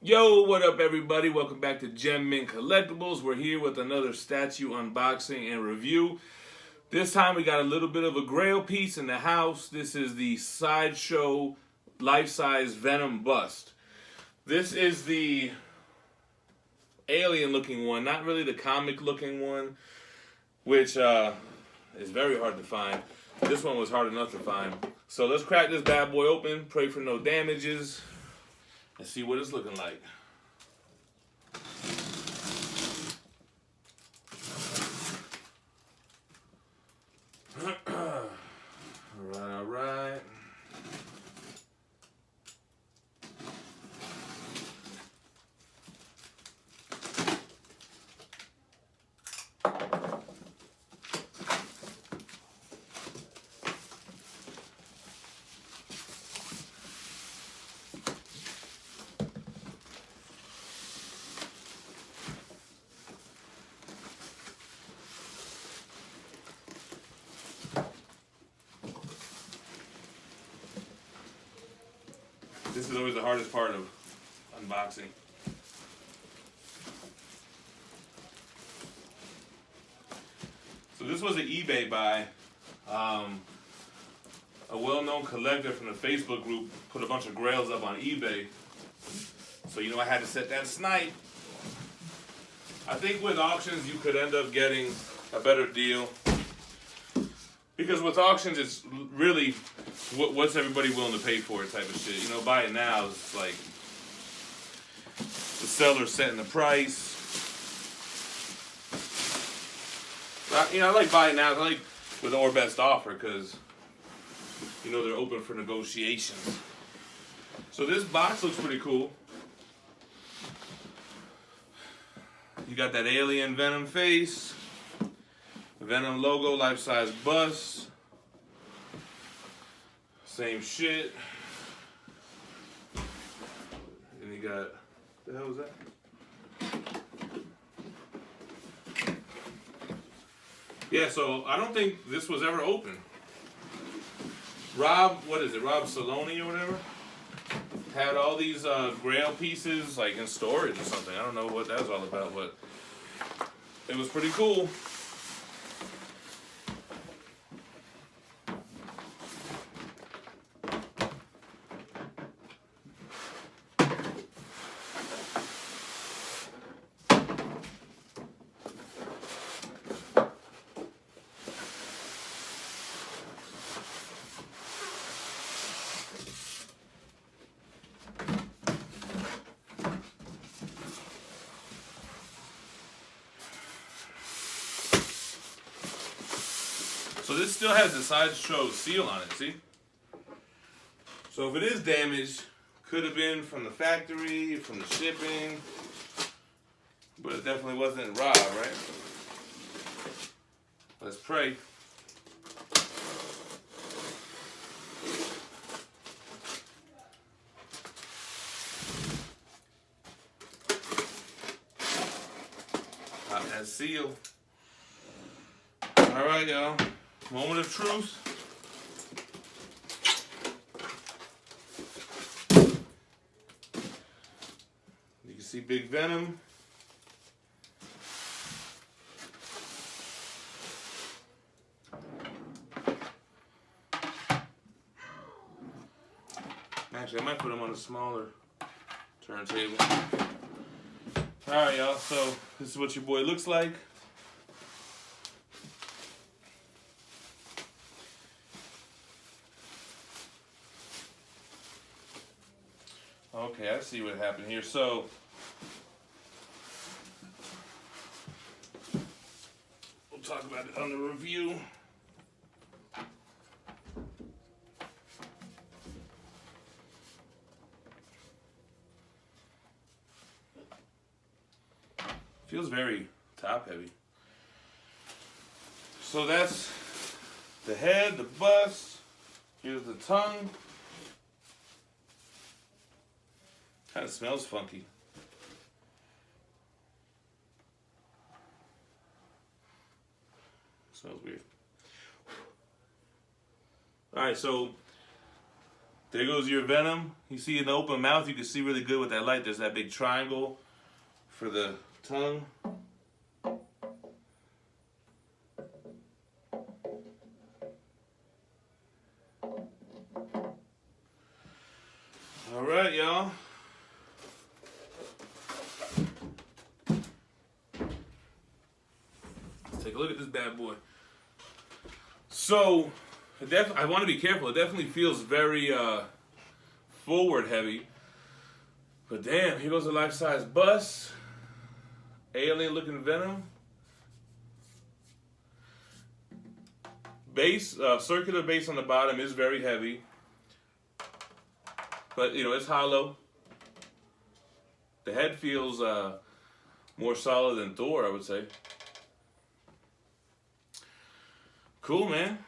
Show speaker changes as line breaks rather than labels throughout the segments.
Yo, what up everybody? Welcome back to Gem Mint Collectibles. We're here with another statue unboxing and review. This time we got a little bit of a grail piece in the house. This is the Sideshow life-size Venom bust. This is the alien looking one, not really the comic looking one, which is very hard to find. This one was hard enough to find. So let's crack this bad boy open, pray for no damages. Let's see what it's looking like. All right. This is always the hardest part of unboxing. So this was an eBay buy. A well-known collector from the Facebook group put a bunch of grails up on eBay. So I had to set that snipe. I think with auctions you could end up getting a better deal. Because with auctions it's really what's everybody willing to pay for it type of shit. Buy it now is like the seller setting the price. I like buying now. I like with or best offer because they're open for negotiations. So this box looks pretty cool. You got that alien Venom face, Venom logo, life-size bust. Same shit. And you got, the hell was that? Yeah, so I don't think this was ever open. Rob Saloni or whatever, had all these grail pieces like in storage or something. I don't know what that was all about, but it was pretty cool. So this still has the Sideshow seal on it, see? So if it is damaged, could have been from the factory, from the shipping, but it definitely wasn't Rob, right? Let's pray. Pop that seal. All right, y'all. Moment of truth. You can see Big Venom. Actually, I might put him on a smaller turntable. Alright, y'all. So, this is what your boy looks like. Okay, I see what happened here. So, we'll talk about it on the review. Feels very top heavy. So that's the head, the bust. Here's the tongue. Kind of smells funky. Smells weird. Alright, so There goes your Venom. You see in the open mouth, you can see really good with that light. There's that big triangle for the tongue. All right, y'all. Let's take a look at this bad boy. So, I want to be careful. It definitely feels very forward heavy. But damn, here goes a life-size bust. Alien-looking Venom. Base, circular base on the bottom is very heavy. But, you know, it's hollow. The head feels more solid than Thor, I would say. Cool, man.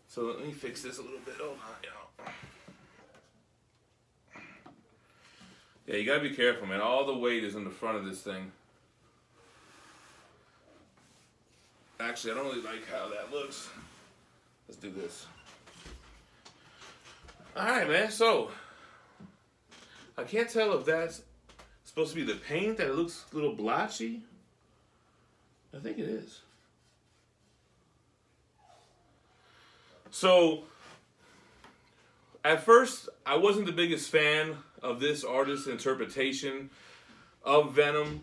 So let me fix this a little bit. Oh, yeah. Yeah, you gotta be careful, man. All the weight is in the front of this thing. Actually, I don't really like how that looks. Let's do this. All right, man. So I can't tell if that's supposed to be the paint, that it looks a little blotchy. I think it is. So, at first, I wasn't the biggest fan of this artist's interpretation of Venom.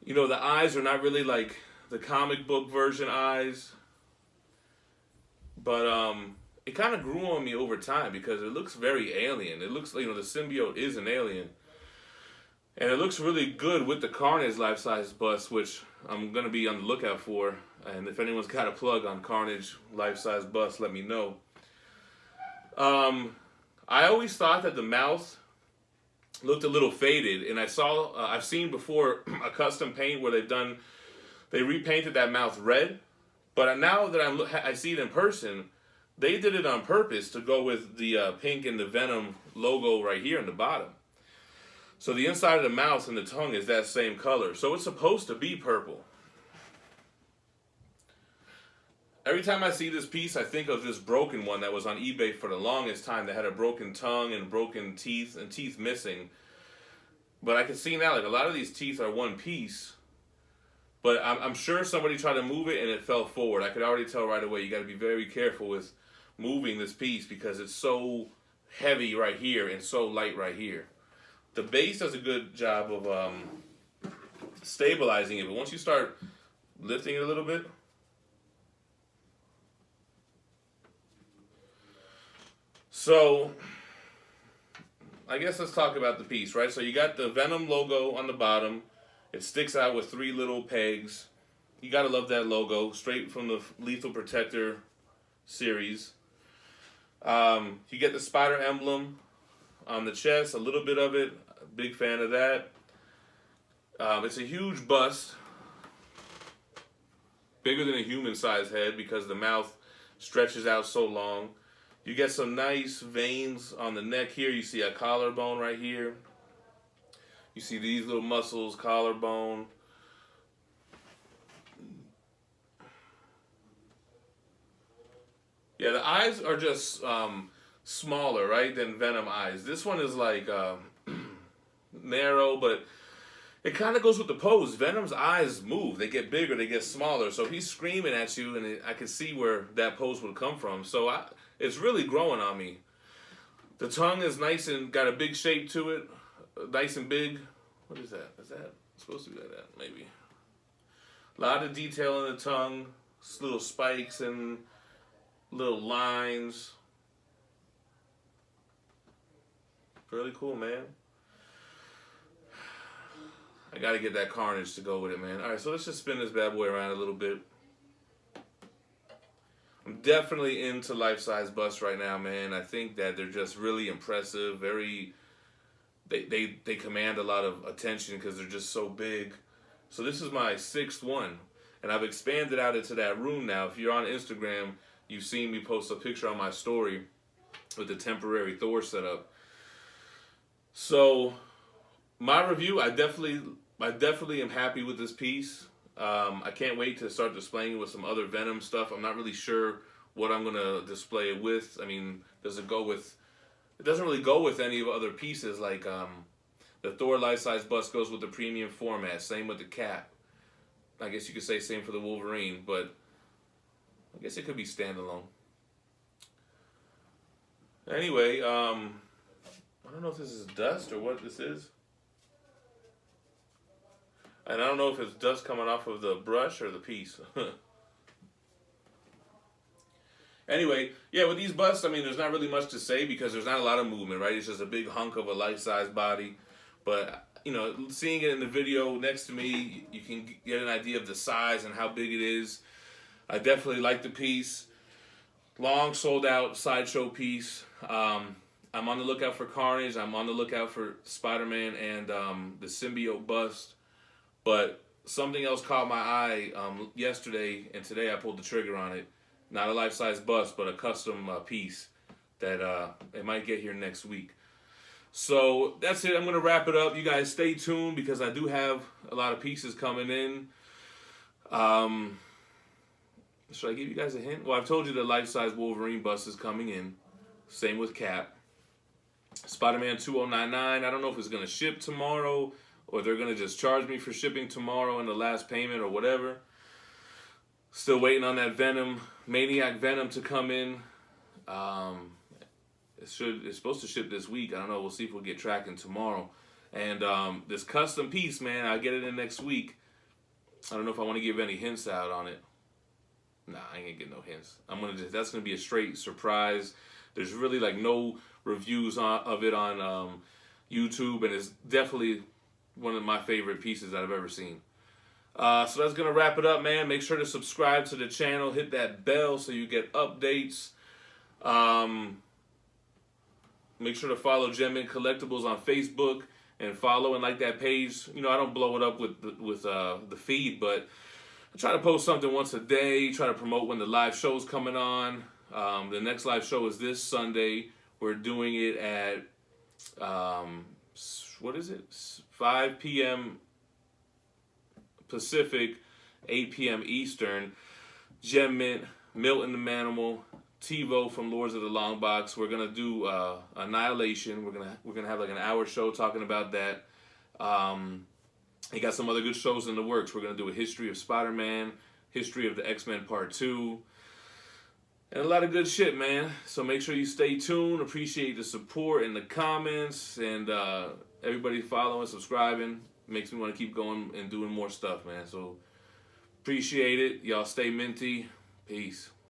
You know, the eyes are not really like the comic book version eyes. But it kind of grew on me over time because it looks very alien. It looks like, you know, the symbiote is an alien. And it looks really good with the Carnage life-size bust, which I'm going to be on the lookout for. And if anyone's got a plug on Carnage life-size bust, let me know. I always thought that the mouth looked a little faded. And I've seen before a custom paint where they repainted that mouth red. But now that I see it in person, they did it on purpose to go with the pink and the Venom logo right here in the bottom. So the inside of the mouth and the tongue is that same color. So it's supposed to be purple. Every time I see this piece, I think of this broken one that was on eBay for the longest time that had a broken tongue and broken teeth and teeth missing. But I can see now, like, a lot of these teeth are one piece. But I'm sure somebody tried to move it and it fell forward. I could already tell right away. You got to be very careful with moving this piece because it's so heavy right here and so light right here. The base does a good job of stabilizing it, but once you start lifting it a little bit, so I guess let's talk about the piece, right? So you got the Venom logo on the bottom. It sticks out with 3 little pegs. You gotta love that logo, straight from the Lethal Protector series. You get the spider emblem on the chest, a little bit of it. Big fan of that. It's a huge bust. Bigger than a human-sized head because the mouth stretches out so long. You get some nice veins on the neck here. You see a collarbone right here. You see these little muscles, collarbone. Yeah, the eyes are just smaller, right, than Venom eyes. This one is like narrow, but it kind of goes with the pose. Venom's eyes move. They get bigger, they get smaller. So he's screaming at you, and I can see where that pose would come from. So it's really growing on me. The tongue is nice and got a big shape to it. Nice and big. What is that? Is that supposed to be like that? Maybe. A lot of detail in the tongue. Little spikes and little lines. Really cool, man. I gotta get that Carnage to go with it, man. Alright, so let's just spin this bad boy around a little bit. I'm definitely into life-size busts right now, man. I think that they're just really impressive. Very, they command a lot of attention because they're just so big. So this is my 6th one. And I've expanded out into that room now. If you're on Instagram, you've seen me post a picture on my story with the temporary Thor setup. So my review, I definitely am happy with this piece. I can't wait to start displaying it with some other Venom stuff. I'm not really sure what I'm gonna display it with. I mean, does it go with? It doesn't really go with any of other pieces. Like the Thor life-size bust goes with the premium format. Same with the cap. I guess you could say same for the Wolverine, but I guess it could be standalone. Anyway, I don't know if this is dust or what this is. And I don't know if it's dust coming off of the brush or the piece. Anyway, yeah, with these busts, I mean, there's not really much to say because there's not a lot of movement, right? It's just a big hunk of a life-size body. But, you know, seeing it in the video next to me, you can get an idea of the size and how big it is. I definitely like the piece. Long sold-out Sideshow piece. I'm on the lookout for Carnage. I'm on the lookout for Spider-Man and the symbiote bust. But something else caught my eye yesterday, and today I pulled the trigger on it. Not a life-size bust, but a custom piece that it might get here next week. So that's it. I'm going to wrap it up. You guys stay tuned because I do have a lot of pieces coming in. Should I give you guys a hint? Well, I've told you the life-size Wolverine bust is coming in. Same with Cap. Spider-Man 2099. I don't know if it's going to ship tomorrow or they're going to just charge me for shipping tomorrow in the last payment or whatever. Still waiting on that Venom, Maniac Venom to come in. It's supposed to ship this week. I don't know. We'll see if we'll get tracking tomorrow. And this custom piece, man, I'll get it in next week. I don't know if I want to give any hints out on it. Nah, I ain't gonna get no hints. That's gonna be a straight surprise. There's really like no reviews of it on YouTube, and it's definitely one of my favorite pieces that I've ever seen. So that's going to wrap it up, man. Make sure to subscribe to the channel. Hit that bell so you get updates. Make sure to follow Gem Mint Collectibles on Facebook and follow and like that page. You know, I don't blow it up with the feed, but I try to post something once a day. Try to promote when the live show's coming on. The next live show is this Sunday. We're doing it at, 5 p.m. Pacific, 8 p.m. Eastern. Gem Mint, Milton the Manimal, TiVo from Lords of the Long Box. We're gonna do Annihilation. We're gonna have like an hour show talking about that. He got some other good shows in the works. We're gonna do a history of Spider-Man, history of the X-Men Part 2, and a lot of good shit, man. So make sure you stay tuned. Appreciate the support and the comments, and everybody following, subscribing. Makes me want to keep going and doing more stuff, man. So appreciate it. Y'all stay minty. Peace.